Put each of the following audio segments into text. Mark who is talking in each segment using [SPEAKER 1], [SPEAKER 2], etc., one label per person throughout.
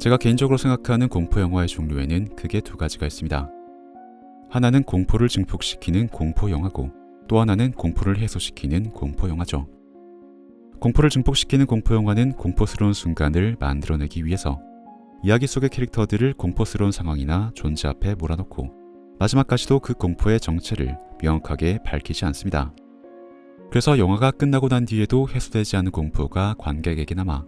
[SPEAKER 1] 제가 개인적으로 생각하는 공포 영화의 종류에는 크게 두 가지가 있습니다. 하나는 공포를 증폭시키는 공포 영화고, 또 하나는 공포를 해소시키는 공포 영화죠. 공포를 증폭시키는 공포 영화는 공포스러운 순간을 만들어내기 위해서 이야기 속의 캐릭터들을 공포스러운 상황이나 존재 앞에 몰아넣고 마지막까지도 그 공포의 정체를 명확하게 밝히지 않습니다. 그래서 영화가 끝나고 난 뒤에도 해소되지 않은 공포가 관객에게 남아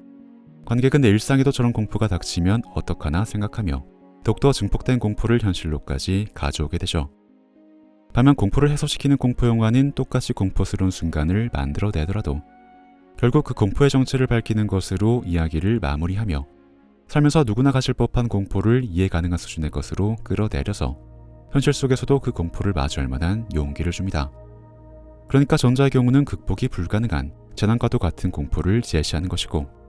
[SPEAKER 1] 관객은 내 일상에도 저런 공포가 닥치면 어떡하나 생각하며 더욱더 증폭된 공포를 현실로까지 가져오게 되죠. 반면 공포를 해소시키는 공포 영화는 똑같이 공포스러운 순간을 만들어내더라도 결국 그 공포의 정체를 밝히는 것으로 이야기를 마무리하며 살면서 누구나 가질 법한 공포를 이해 가능한 수준의 것으로 끌어내려서 현실 속에서도 그 공포를 마주할 만한 용기를 줍니다. 그러니까 전자의 경우는 극복이 불가능한 재난과도 같은 공포를 제시하는 것이고,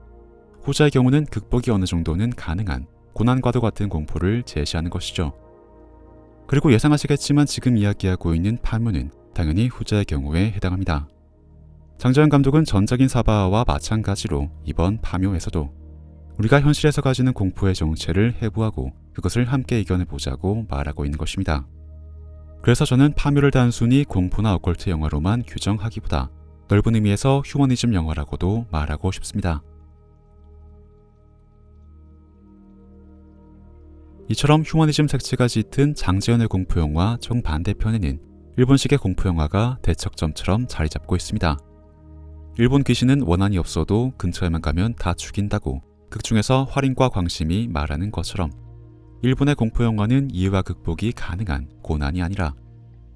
[SPEAKER 1] 후자의 경우는 극복이 어느 정도는 가능한 고난과도 같은 공포를 제시하는 것이죠. 그리고 예상하시겠지만 지금 이야기하고 있는 파묘는 당연히 후자의 경우에 해당합니다. 장자연 감독은 전작인 사바와 마찬가지로 이번 파묘에서도 우리가 현실에서 가지는 공포의 정체를 해부하고 그것을 함께 이겨내보자고 말하고 있는 것입니다. 그래서 저는 파묘를 단순히 공포나 오컬트 영화로만 규정하기보다 넓은 의미에서 휴머니즘 영화라고도 말하고 싶습니다. 이처럼 휴머니즘 색채가 짙은 장제연의 공포영화 정반대편에는 일본식의 공포영화가 대척점처럼 자리 잡고 있습니다. 일본 귀신은 원한이 없어도 근처에만 가면 다 죽인다고 극중에서 활인과 광심이 말하는 것처럼 일본의 공포영화는 이해와 극복이 가능한 고난이 아니라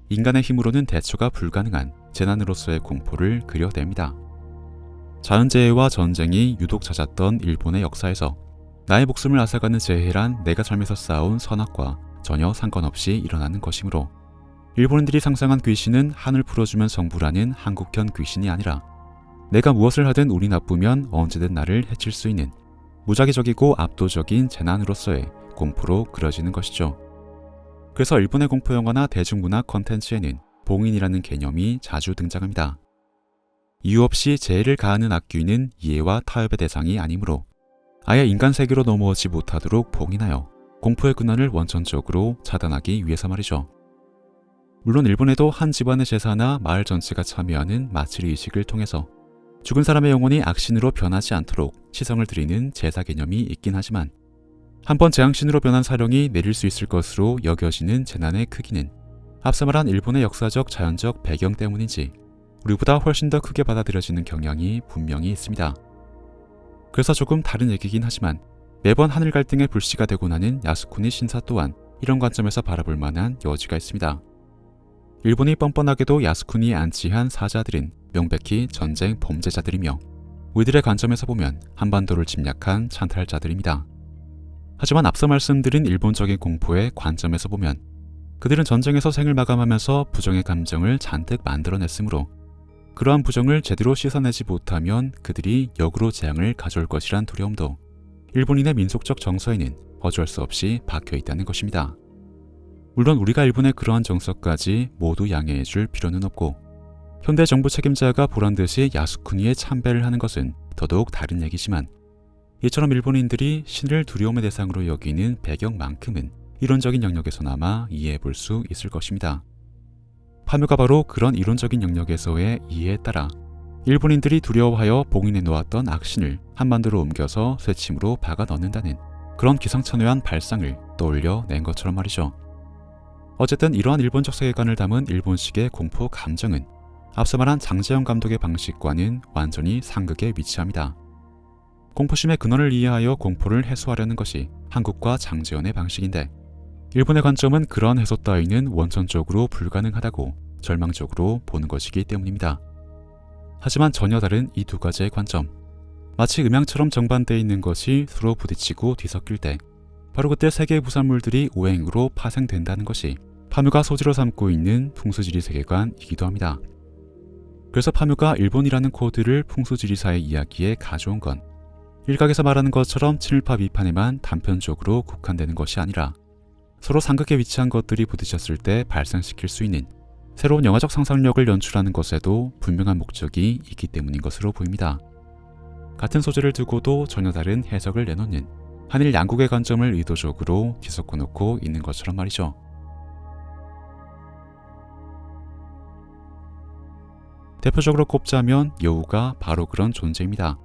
[SPEAKER 1] 인간의 힘으로는 대처가 불가능한 재난으로서의 공포를 그려냅니다. 자연재해와 전쟁이 유독 잦았던 일본의 역사에서 나의 목숨을 앗아가는 재해란 내가 삶에서 쌓아온 선악과 전혀 상관없이 일어나는 것이므로 일본인들이 상상한 귀신은 한을 풀어주면 성부라는 한국형 귀신이 아니라 내가 무엇을 하든 운이 나쁘면 언제든 나를 해칠 수 있는 무작위적이고 압도적인 재난으로서의 공포로 그려지는 것이죠. 그래서 일본의 공포영화나 대중문화 컨텐츠에는 봉인이라는 개념이 자주 등장합니다. 이유 없이 재해를 가하는 악귀는 이해와 타협의 대상이 아니므로 아예 인간 세계로 넘어오지 못하도록 봉인하여 공포의 근원을 원천적으로 차단하기 위해서 말이죠. 물론 일본에도 한 집안의 제사나 마을 전체가 참여하는 마츠리 의식을 통해서 죽은 사람의 영혼이 악신으로 변하지 않도록 시성을 드리는 제사 개념이 있긴 하지만 한번 재앙신으로 변한 사령이 내릴 수 있을 것으로 여겨지는 재난의 크기는 앞서 말한 일본의 역사적 자연적 배경 때문인지 우리보다 훨씬 더 크게 받아들여지는 경향이 분명히 있습니다. 그래서 조금 다른 얘기긴 하지만 매번 하늘 갈등의 불씨가 되고 나는 야스쿠니 신사 또한 이런 관점에서 바라볼 만한 여지가 있습니다. 일본이 뻔뻔하게도 야스쿠니에 안치한 사자들은 명백히 전쟁 범죄자들이며 우리들의 관점에서 보면 한반도를 침략한 찬탈자들입니다. 하지만 앞서 말씀드린 일본적인 공포의 관점에서 보면 그들은 전쟁에서 생을 마감하면서 부정의 감정을 잔뜩 만들어냈으므로 그러한 부정을 제대로 씻어내지 못하면 그들이 역으로 재앙을 가져올 것이란 두려움도 일본인의 민속적 정서에는 어쩔 수 없이 박혀 있다는 것입니다. 물론 우리가 일본의 그러한 정서까지 모두 양해해 줄 필요는 없고 현대 정부 책임자가 보란듯이 야스쿠니에 참배를 하는 것은 더더욱 다른 얘기지만 이처럼 일본인들이 신을 두려움의 대상으로 여기는 배경만큼은 이론적인 영역에서나마 이해해 볼 수 있을 것입니다. 파묘가 바로 그런 이론적인 영역에서의 이해에 따라 일본인들이 두려워하여 봉인해 놓았던 악신을 한반도로 옮겨서 쇠침으로 박아 넣는다는 그런 기상천외한 발상을 떠올려 낸 것처럼 말이죠. 어쨌든 이러한 일본적 세계관을 담은 일본식의 공포 감정은 앞서 말한 장제연 감독의 방식과는 완전히 상극에 위치합니다. 공포심의 근원을 이해하여 공포를 해소하려는 것이 한국과 장제연의 방식인데 일본의 관점은 그런 해소 따위는 원천적으로 불가능하다고 절망적으로 보는 것이기 때문입니다. 하지만 전혀 다른 이 두 가지의 관점, 마치 음양처럼 정반대에 있는 것이 서로 부딪히고 뒤섞일 때 바로 그때 세 개의 부산물들이 오행으로 파생된다는 것이 파묘가 소재로 삼고 있는 풍수지리 세계관이기도 합니다. 그래서 파묘가 일본이라는 코드를 풍수지리사의 이야기에 가져온 건 일각에서 말하는 것처럼 친일파 비판에만 단편적으로 국한되는 것이 아니라 서로 상극에 위치한 것들이 부딪혔을 때 발생시킬 수 있는 새로운 영화적 상상력을 연출하는 것에도 분명한 목적이 있기 때문인 것으로 보입니다. 같은 소재를 두고도 전혀 다른 해석을 내놓는 한일 양국의 관점을 의도적으로 뒤섞어 놓고 있는 것처럼 말이죠. 대표적으로 꼽자면 여우가 바로 그런 존재입니다.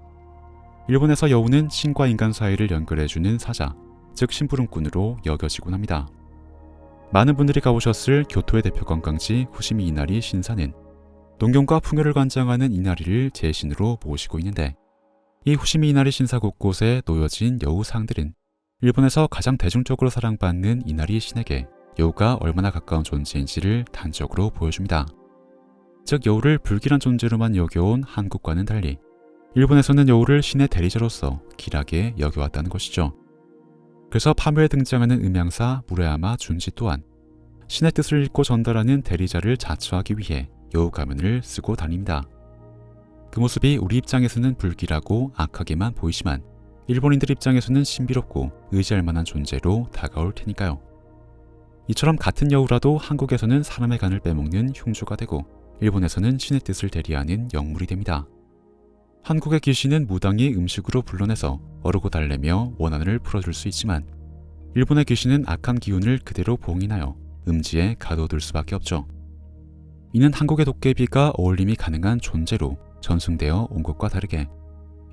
[SPEAKER 1] 일본에서 여우는 신과 인간 사이를 연결해주는 사자, 즉 심부름꾼으로 여겨지곤 합니다. 많은 분들이 가보셨을 교토의 대표 관광지 후시미 이나리 신사는 농경과 풍요를 관장하는 이나리를 제신으로 모시고 있는데, 이 후시미 이나리 신사 곳곳에 놓여진 여우상들은 일본에서 가장 대중적으로 사랑받는 이나리 신에게 여우가 얼마나 가까운 존재인지를 단적으로 보여줍니다. 즉 여우를 불길한 존재로만 여겨온 한국과는 달리 일본에서는 여우를 신의 대리자로서 길하게 여겨왔다는 것이죠. 그래서 파묘에 등장하는 음향사 무라야마 준지 또한 신의 뜻을 읽고 전달하는 대리자를 자처하기 위해 여우 가면을 쓰고 다닙니다. 그 모습이 우리 입장에서는 불길하고 악하게만 보이지만 일본인들 입장에서는 신비롭고 의지할 만한 존재로 다가올 테니까요. 이처럼 같은 여우라도 한국에서는 사람의 간을 빼먹는 흉조가 되고 일본에서는 신의 뜻을 대리하는 영물이 됩니다. 한국의 귀신은 무당이 음식으로 불러내서 어르고 달래며 원한을 풀어줄 수 있지만 일본의 귀신은 악한 기운을 그대로 봉인하여 음지에 가둬둘 수밖에 없죠. 이는 한국의 도깨비가 어울림이 가능한 존재로 전승되어 온 것과 다르게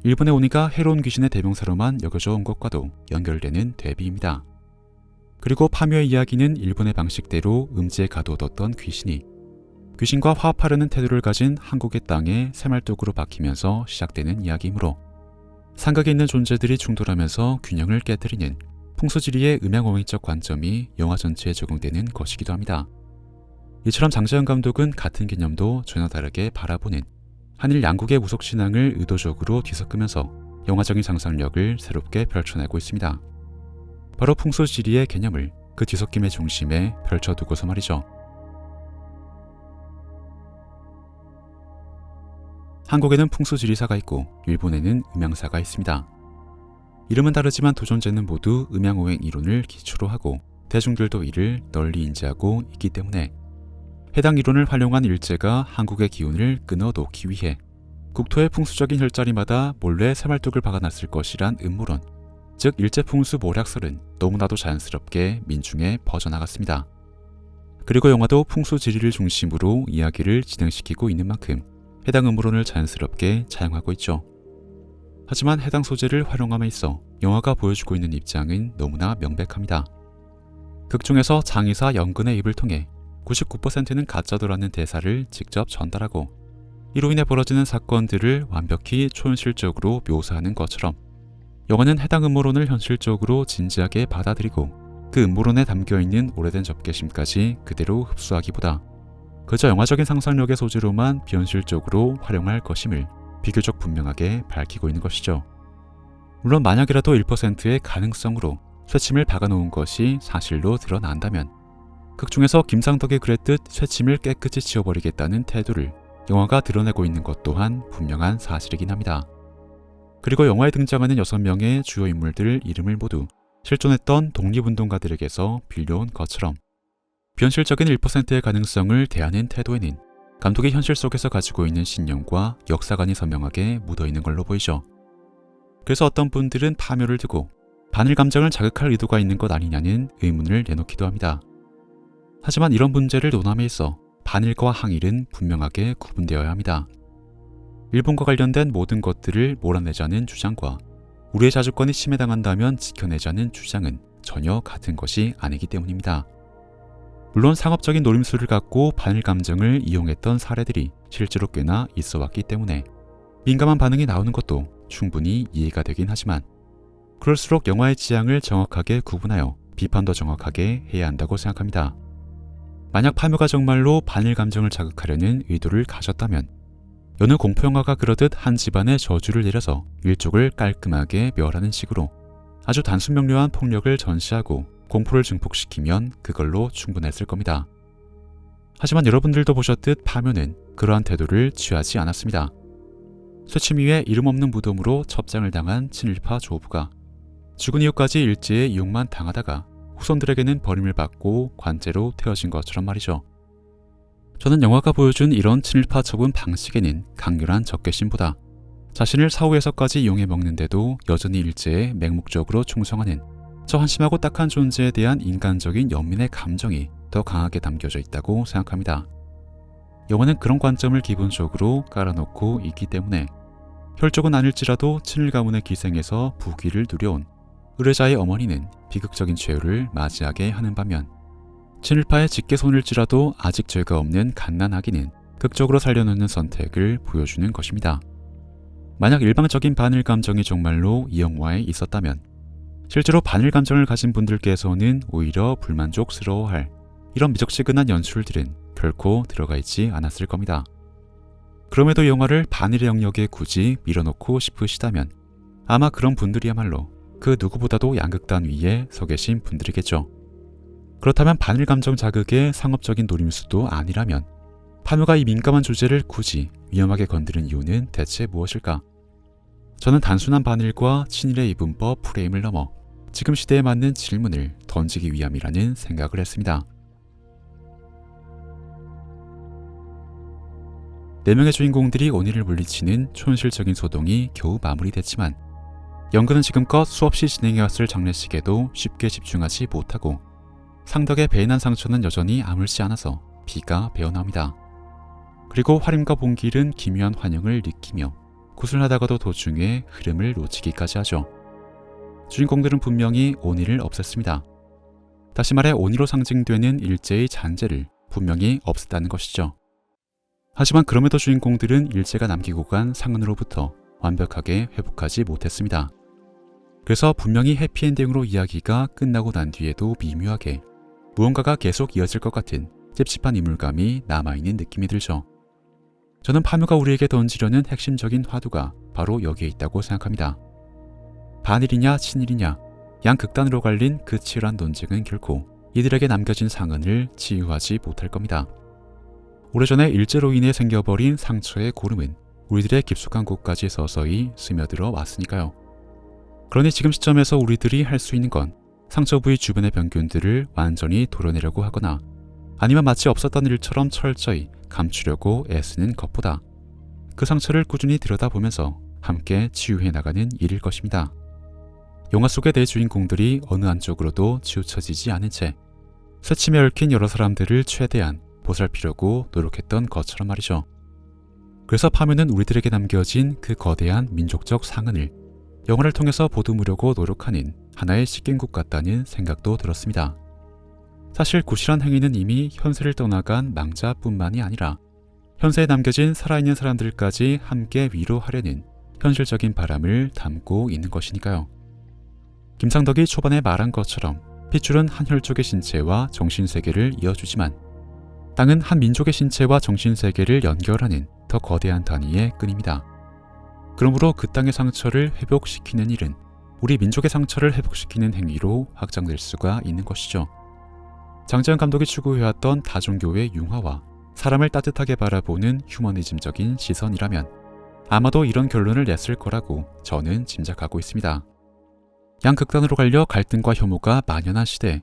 [SPEAKER 1] 일본의 오니가 해로운 귀신의 대명사로만 여겨져 온 것과도 연결되는 대비입니다. 그리고 파묘의 이야기는 일본의 방식대로 음지에 가둬뒀던 귀신이 귀신과 화합하려는 태도를 가진 한국의 땅에 새말뚝으로 박히면서 시작되는 이야기이므로 상극에 있는 존재들이 충돌하면서 균형을 깨뜨리는 풍수지리의 음양오행적 관점이 영화 전체에 적용되는 것이기도 합니다. 이처럼 장재현 감독은 같은 개념도 전혀 다르게 바라보는 한일 양국의 무속신앙을 의도적으로 뒤섞으면서 영화적인 상상력을 새롭게 펼쳐내고 있습니다. 바로 풍수지리의 개념을 그 뒤섞임의 중심에 펼쳐두고서 말이죠. 한국에는 풍수지리사가 있고 일본에는 음양사가 있습니다. 이름은 다르지만 두 존재는 모두 음양오행 이론을 기초로 하고 대중들도 이를 널리 인지하고 있기 때문에 해당 이론을 활용한 일제가 한국의 기운을 끊어놓기 위해 국토의 풍수적인 혈자리마다 몰래 새말뚝을 박아놨을 것이란 음모론, 즉 일제풍수 모략설은 너무나도 자연스럽게 민중에 퍼져나갔습니다. 그리고 영화도 풍수지리를 중심으로 이야기를 진행시키고 있는 만큼 해당 음모론을 자연스럽게 차용하고 있죠. 하지만 해당 소재를 활용함에 있어 영화가 보여주고 있는 입장은 너무나 명백합니다. 극중에서 장의사 영근의 입을 통해 99%는 가짜도라는 대사를 직접 전달하고 이로 인해 벌어지는 사건들을 완벽히 초현실적으로 묘사하는 것처럼 영화는 해당 음모론을 현실적으로 진지하게 받아들이고 그 음모론에 담겨있는 오래된 접개심까지 그대로 흡수하기보다 그저 영화적인 상상력의 소재로만 비현실적으로 활용할 것임을 비교적 분명하게 밝히고 있는 것이죠. 물론 만약이라도 1%의 가능성으로 쇠침을 박아놓은 것이 사실로 드러난다면 극중에서 김상덕이 그랬듯 쇠침을 깨끗이 지워버리겠다는 태도를 영화가 드러내고 있는 것 또한 분명한 사실이긴 합니다. 그리고 영화에 등장하는 6명의 주요 인물들 이름을 모두 실존했던 독립운동가들에게서 빌려온 것처럼 비현실적인 1%의 가능성을 대하는 태도에는 감독이 현실 속에서 가지고 있는 신념과 역사관이 선명하게 묻어있는 걸로 보이죠. 그래서 어떤 분들은 파묘를 두고 반일 감정을 자극할 의도가 있는 것 아니냐는 의문을 내놓기도 합니다. 하지만 이런 문제를 논함에 있어 반일과 항일은 분명하게 구분되어야 합니다. 일본과 관련된 모든 것들을 몰아내자는 주장과 우리의 자주권이 침해당한다면 지켜내자는 주장은 전혀 같은 것이 아니기 때문입니다. 물론 상업적인 노림수를 갖고 반일 감정을 이용했던 사례들이 실제로 꽤나 있어 왔기 때문에 민감한 반응이 나오는 것도 충분히 이해가 되긴 하지만 그럴수록 영화의 지향을 정확하게 구분하여 비판도 정확하게 해야 한다고 생각합니다. 만약 파묘가 정말로 반일 감정을 자극하려는 의도를 가졌다면 여느 공포영화가 그러듯 한 집안에 저주를 내려서 일족을 깔끔하게 멸하는 식으로 아주 단순 명료한 폭력을 전시하고 공포를 증폭시키면 그걸로 충분했을 겁니다. 하지만 여러분들도 보셨듯 파묘는 그러한 태도를 취하지 않았습니다. 쇠침 위에 이름 없는 무덤으로 첩장을 당한 친일파 조부가 죽은 이후까지 일제의 이용만 당하다가 후손들에게는 버림을 받고 관제로 태워진 것처럼 말이죠. 저는 영화가 보여준 이런 친일파 처분 방식에는 강렬한 적개심보다 자신을 사후에서까지 이용해 먹는데도 여전히 일제에 맹목적으로 충성하는 저 한심하고 딱한 존재에 대한 인간적인 연민의 감정이 더 강하게 담겨져 있다고 생각합니다. 영화는 그런 관점을 기본적으로 깔아놓고 있기 때문에 혈족은 아닐지라도 친일 가문의 기생에서 부귀를 누려온 의뢰자의 어머니는 비극적인 최후를 맞이하게 하는 반면 친일파의 직계손일지라도 아직 죄가 없는 갓난아기는 극적으로 살려놓는 선택을 보여주는 것입니다. 만약 일방적인 반일 감정이 정말로 이 영화에 있었다면 실제로 반일 감정을 가진 분들께서는 오히려 불만족스러워할 이런 미적지근한 연출들은 결코 들어가 있지 않았을 겁니다. 그럼에도 영화를 반일의 영역에 굳이 밀어넣고 싶으시다면 아마 그런 분들이야말로 그 누구보다도 양극단 위에 서 계신 분들이겠죠. 그렇다면 반일 감정 자극의 상업적인 노림수도 아니라면 파묘가 이 민감한 주제를 굳이 위험하게 건드린 이유는 대체 무엇일까? 저는 단순한 반일과 친일의 이분법 프레임을 넘어 지금 시대에 맞는 질문을 던지기 위함이라는 생각을 했습니다. 4명의 주인공들이 원인을 물리치는 촌실적인 소동이 겨우 마무리됐지만 연근은 지금껏 수없이 진행해왔을 장례식에도 쉽게 집중하지 못하고 상덕의 배인한 상처는 여전히 아물지 않아서 피가 배어나옵니다. 그리고 화림과 봉길은 기묘한 환영을 느끼며 구슬하다가도 도중에 흐름을 놓치기까지 하죠. 주인공들은 분명히 온의를 없앴습니다. 다시 말해 온의로 상징되는 일제의 잔재를 분명히 없앴다는 것이죠. 하지만 그럼에도 주인공들은 일제가 남기고 간 상흔으로부터 완벽하게 회복하지 못했습니다. 그래서 분명히 해피엔딩으로 이야기가 끝나고 난 뒤에도 미묘하게 무언가가 계속 이어질 것 같은 찝찝한 이물감이 남아있는 느낌이 들죠. 저는 파묘가 우리에게 던지려는 핵심적인 화두가 바로 여기에 있다고 생각합니다. 반일이냐 친일이냐 양극단으로 갈린 그 치열한 논쟁은 결코 이들에게 남겨진 상흔을 치유하지 못할 겁니다. 오래전에 일제로 인해 생겨버린 상처의 고름은 우리들의 깊숙한 곳까지 서서히 스며들어 왔으니까요. 그러니 지금 시점에서 우리들이 할 수 있는 건 상처 부위 주변의 병균들을 완전히 도려내려고 하거나 아니면 마치 없었던 일처럼 철저히 감추려고 애쓰는 것보다 그 상처를 꾸준히 들여다보면서 함께 치유해 나가는 일일 것입니다. 영화 속의 내 주인공들이 어느 한쪽으로도 치우쳐지지 않은 채 새침에 얽힌 여러 사람들을 최대한 보살피려고 노력했던 것처럼 말이죠. 그래서 파묘는 우리들에게 남겨진 그 거대한 민족적 상흔을 영화를 통해서 보듬으려고 노력하는 하나의 식객국 같다는 생각도 들었습니다. 사실 구실한 행위는 이미 현세를 떠나간 망자뿐만이 아니라 현세에 남겨진 살아있는 사람들까지 함께 위로하려는 현실적인 바람을 담고 있는 것이니까요. 김상덕이 초반에 말한 것처럼 핏줄은 한 혈족의 신체와 정신세계를 이어주지만 땅은 한 민족의 신체와 정신세계를 연결하는 더 거대한 단위의 끈입니다. 그러므로 그 땅의 상처를 회복시키는 일은 우리 민족의 상처를 회복시키는 행위로 확장될 수가 있는 것이죠. 장재현 감독이 추구해왔던 다종교의 융화와 사람을 따뜻하게 바라보는 휴머니즘적인 시선이라면 아마도 이런 결론을 냈을 거라고 저는 짐작하고 있습니다. 양극단으로 갈려 갈등과 혐오가 만연한 시대,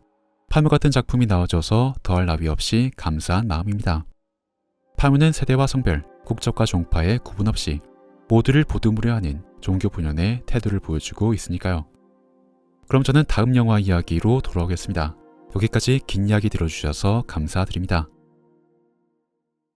[SPEAKER 1] 파묘 같은 작품이 나와줘서 더할 나위 없이 감사한 마음입니다. 파묘는 세대와 성별, 국적과 종파의 구분 없이 모두를 보듬으려 하는 종교 분연의 태도를 보여주고 있으니까요. 그럼 저는 다음 영화 이야기로 돌아오겠습니다. 여기까지 긴 이야기 들어주셔서 감사드립니다.